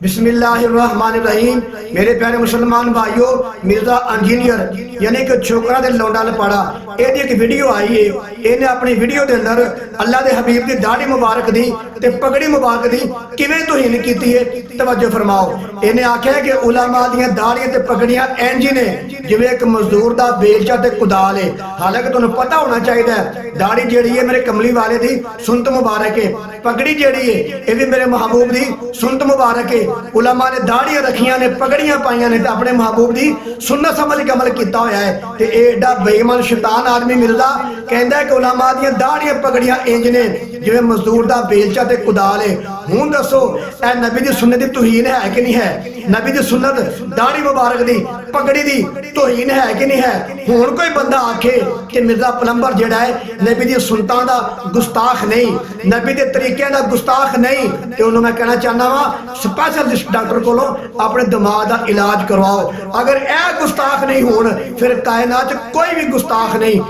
बिस्मिल्लाहिर्रहमानिर्रहीम। मेरे प्यारे मुसलमान भाइयों, मिर्जा इंजीनियर यानी कि छोकरा दे लौंडा लपाड़ा ਇਹਦੀ एक वीडियो आई है। ਇਹਨੇ अपनी वीडियो के अंदर अल्लाह के हबीब की दाढ़ी मुबारक दी ते पगड़ी मुबारक दी किवें तौहीन कीती है। तवज्जो फरमाओ। ਇਹਨੇ आख्या कि उलमा दी दाढ़ियां ते पगड़ियां इंज ने जिवें एक मजदूर दा बेलचा ते कुदाल है। हालांकि तुहानूं पता होना चाहिए दाढ़ी जिहड़ी है मेरे कमली वाले दी सुन्नत मुबारक है, पगड़ी जिहड़ी है ये भी मेरे महबूब दी सुन्नत मुबारक है। उलमा ने दाढ़ियां रखियां ने, पगड़ियां पाइयां ने, अपने महबूब दी सुन्नत समझ के अमल किया होया है। ते एडा बेईमान शैतान आदमी मिलदा कहंदा है कि उलमा दी दाढ़ियां पगड़ियां इंज ने जिवें मजदूर दा बेलचा ते कुदाल है। हुण दसो ए नबी दी सुन्नत दी तौहीन है कि नहीं है? नबी दी सुन्नत दाढ़ी मुबारक दी पगड़ी दी तौहीन है कि नहीं है? हुण कोई बंदा आखे कि मिर्जा प्लंबर जिहड़ा है नबी दी सुन्नतां दा गुस्ताख नहीं, नबी दे तरीकिਆਂ दा गुस्ताख नहीं, ते उन्होंने मैं कहना चाहना वा स्पैशलिस्ट डॉक्टर कोलों अपने दिमाग दा इलाज करवाओ। अगर यह गुस्ताख नहीं होण फिर कायनात कोई भी गुस्ताख नहीं।